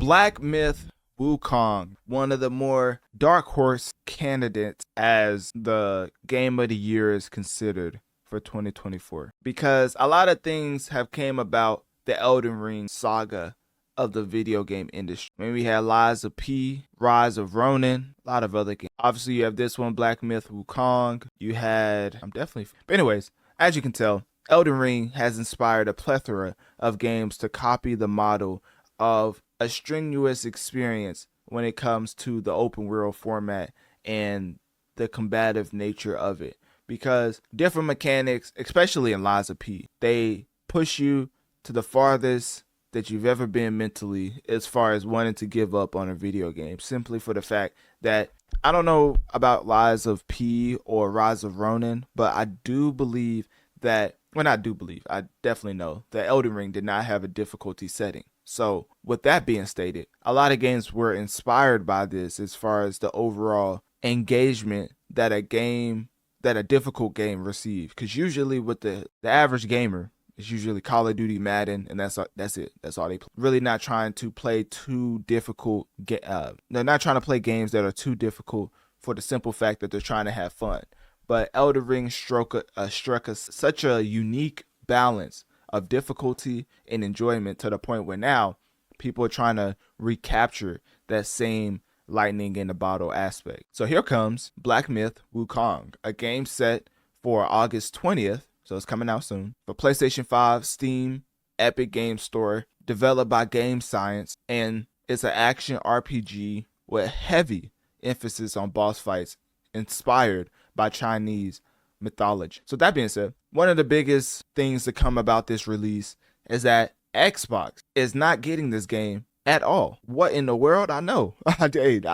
Black Myth Wukong, one of the more dark horse candidates as the game of the year is considered for 2024, because a lot of things have came about the Elden Ring saga of the video game industry. I mean, we had Lies of P, Rise of Ronin, a lot of other games. Obviously, you have this one, Black Myth Wukong. You had, but anyways, as you can tell, Elden Ring has inspired a plethora of games to copy the model of a strenuous experience when it comes to the open world format and the combative nature of it. Because different mechanics, especially in Lies of P, they push you to the farthest that you've ever been mentally as far as wanting to give up on a video game, simply for the fact that I don't know about Lies of P or Rise of Ronin, but I do believe that, well, not do believe, I definitely know that Elden Ring did not have a difficulty setting. So with that being stated, a lot of games were inspired by this as far as the overall engagement that a difficult game receives. Because usually with the average gamer, it's usually Call of Duty, Madden, and that's it. That's all they play. Really not trying to play too difficult. They're not trying to play games that are too difficult for the simple fact that they're trying to have fun. But Elden Ring struck such a unique balance of difficulty and enjoyment to the point where now people are trying to recapture that same lightning in the bottle aspect. So here comes Black Myth Wukong, a game set for August 20th. So it's coming out soon. For PlayStation 5, Steam, Epic Game Store, developed by Game Science, and it's an action RPG with heavy emphasis on boss fights inspired by Chinese mythology. So that being said, one of the biggest things to come about this release is that Xbox is not getting this game at all. What in the world? I know. I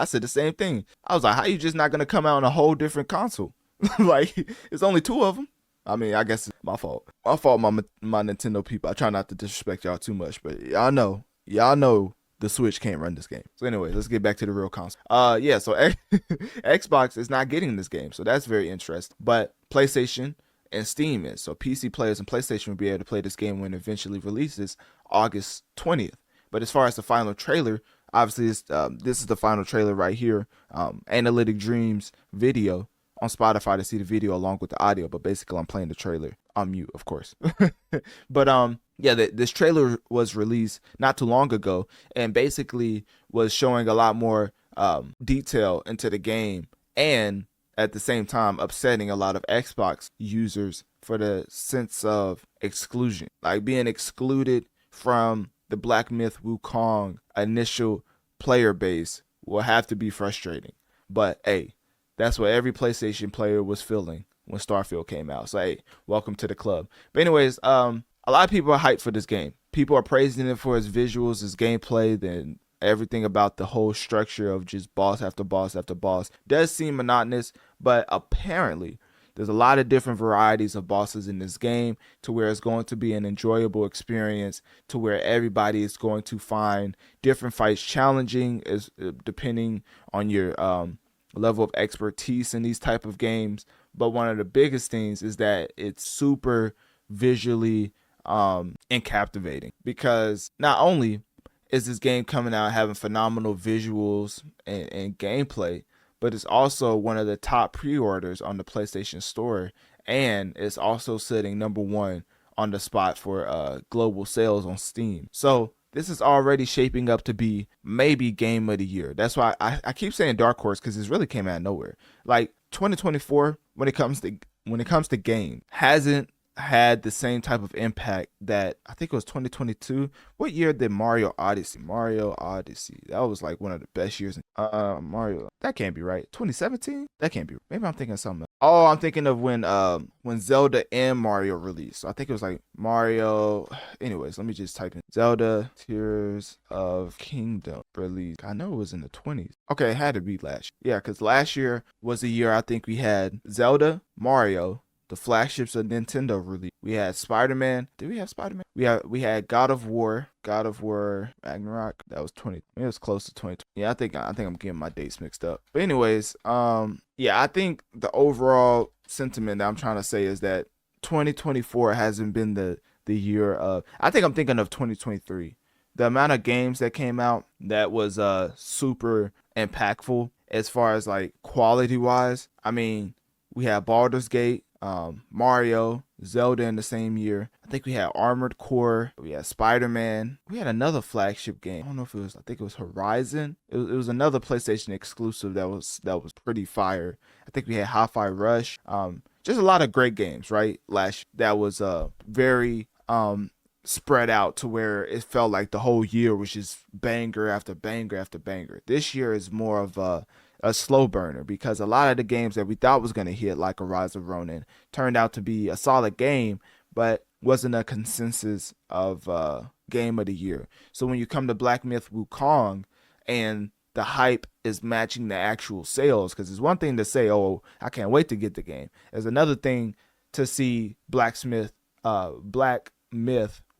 said the same thing. I was like, how you just not going to come out on a whole different console? Like, it's only two of them. I mean, I guess it's my fault. My Nintendo people. I try not to disrespect y'all too much, but y'all know the Switch can't run this game. So anyway, let's get back to the real console. So Xbox is not getting this game, so that's very interesting. But PlayStation and Steam is. So PC players and PlayStation will be able to play this game when it eventually releases August 20th. But as far as the final trailer, obviously this is the final trailer right here. Analytic Dreamz video on Spotify to see the video along with the audio, but basically I'm playing the trailer on mute, of course. But this trailer was released not too long ago and basically was showing a lot more detail into the game, and at the same time upsetting a lot of Xbox users for the sense of exclusion, like being excluded from the Black Myth Wukong initial player base will have to be frustrating. But hey, that's what every PlayStation player was feeling when Starfield came out. So hey, welcome to the club. But anyways, a lot of people are hyped for this game. People are praising it for its visuals, its gameplay, then everything about the whole structure of just boss after boss after boss. Does seem monotonous, but apparently there's a lot of different varieties of bosses in this game to where it's going to be an enjoyable experience, to where everybody is going to find different fights challenging depending on your level of expertise in these type of games. But one of the biggest things is that it's super visually and captivating, because not only is this game coming out having phenomenal visuals and gameplay, but it's also one of the top pre-orders on the PlayStation Store, and it's also sitting number one on the spot for global sales on Steam. So this is already shaping up to be maybe game of the year. That's why I keep saying dark horse, because this really came out of nowhere. Like 2024, when it comes to game, hasn't had the same type of impact that I think it was 2022. What year did Mario Odyssey? That was like one of the best years. Mario. That can't be right. 2017? That can't be. Maybe I'm thinking of something. Oh, I'm thinking of when Zelda and Mario released. So I think it was like Mario. Anyways, let me just type in Zelda Tears of Kingdom release. I know it was in the 20s. Okay, it had to be last year. Yeah, because last year was the year I think we had Zelda, Mario, the flagships of Nintendo release. We had Spider-Man. Did we have Spider-Man? We had God of War Ragnarok. That was 20. It was close to 20. Yeah, I think I'm getting my dates mixed up. But anyways, I think the overall sentiment that I'm trying to say is that 2024 hasn't been the year of. I think I'm thinking of 2023. the amount of games that came out that was super impactful as far as like quality wise. I mean, we had Baldur's Gate, Mario, Zelda in the same year. I think we had Armored Core. We had Spider-Man. We had another flagship game. I don't know if it was. I think it was Horizon. It was another PlayStation exclusive that was pretty fire. I think we had Hi-Fi Rush. Just a lot of great games, right? That was very spread out to where it felt like the whole year was just banger after banger after banger. This year is more of a slow burner because a lot of the games that we thought was going to hit, like Rise of Ronin, turned out to be a solid game, but wasn't a consensus of game of the year. So when you come to Black Myth Wukong and the hype is matching the actual sales, because it's one thing to say, oh, I can't wait to get the game. There's another thing to see Black Myth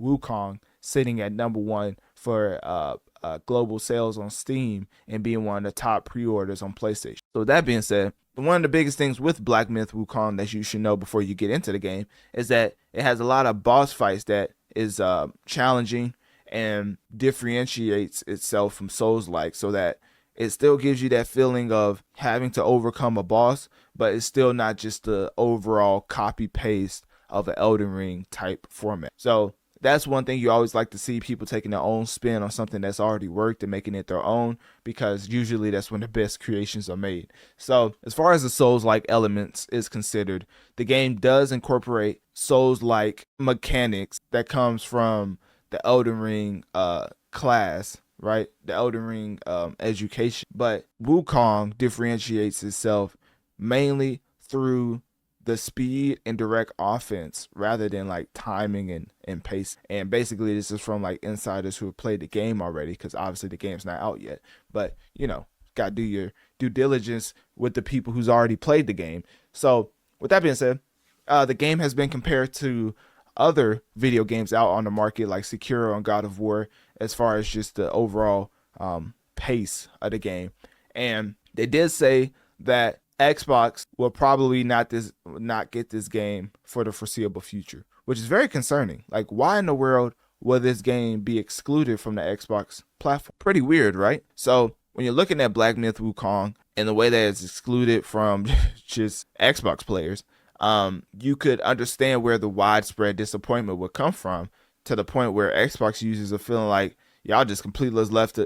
Wukong sitting at #1 for global sales on Steam and being one of the top pre-orders on PlayStation. So with that being said, one of the biggest things with Black Myth Wukong that you should know before you get into the game is that it has a lot of boss fights that is challenging and differentiates itself from Souls-like, so that it still gives you that feeling of having to overcome a boss, but it's still not just the overall copy-paste of an Elden Ring type format. So that's one thing you always like to see, people taking their own spin on something that's already worked and making it their own, because usually that's when the best creations are made. So as far as the Souls-like elements is considered, the game does incorporate Souls-like mechanics that comes from the Elden Ring class, right? The Elden Ring education. But Wukong differentiates itself mainly through the speed and direct offense rather than like timing and pace. And basically this is from like insiders who have played the game already, because obviously the game's not out yet, but you know, gotta do your due diligence with the people who's already played the game. So with that being said, the game has been compared to other video games out on the market like Sekiro and God of War as far as just the overall pace of the game. And they did say that Xbox will probably not get this game for the foreseeable future, which is very concerning. Like, why in the world will this game be excluded from the Xbox platform? Pretty weird, right? So when you're looking at Black Myth Wukong and the way that it's excluded from just Xbox players, you could understand where the widespread disappointment would come from, to the point where Xbox users are feeling like y'all just completely left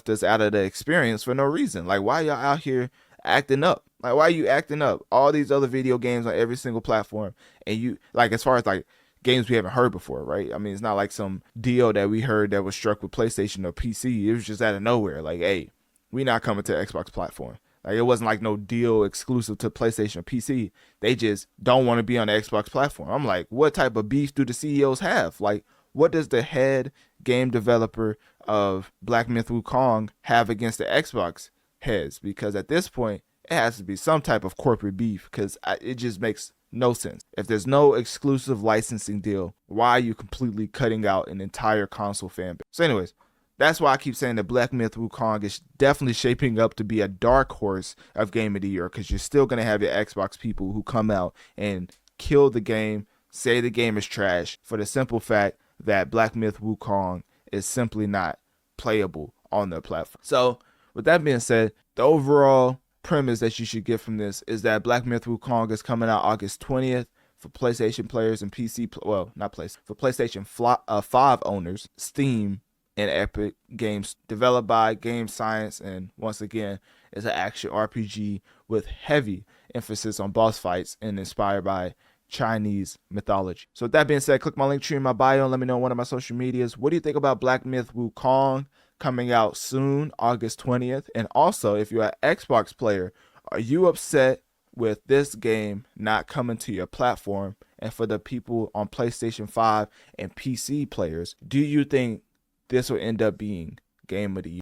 us out of the experience for no reason. Like, why y'all out here acting up? Like, why are you acting up? All these other video games on every single platform, and you, like, as far as like games we haven't heard before, right? I mean, it's not like some deal that we heard that was struck with PlayStation or PC. It was just out of nowhere. Like, hey, we not coming to the Xbox platform. Like, it wasn't like no deal exclusive to PlayStation or PC. They just don't want to be on the Xbox platform. I'm like, what type of beef do the CEOs have? Like, what does the head game developer of Black Myth Wukong have against the Xbox heads? Because at this point, it has to be some type of corporate beef, because it just makes no sense. If there's no exclusive licensing deal, why are you completely cutting out an entire console fan base? So anyways, that's why I keep saying that Black Myth Wukong is definitely shaping up to be a dark horse of Game of the Year, because you're still going to have your Xbox people who come out and kill the game, say the game is trash, for the simple fact that Black Myth Wukong is simply not playable on their platform. So with that being said, the overall premise that you should get from this is that Black Myth Wukong is coming out August 20th for PlayStation players and PC, well, not PlayStation, for PlayStation 5 owners, Steam, and Epic Games. Developed by Game Science, and once again, is an action RPG with heavy emphasis on boss fights and inspired by Chinese mythology. So with that being said, click my link tree in my bio and let me know on one of my social medias. What do you think about Black Myth Wukong coming out soon, August 20th? And also, if you're an Xbox player, are you upset with this game not coming to your platform? And for the people on PlayStation 5 and PC players, do you think this will end up being Game of the Year?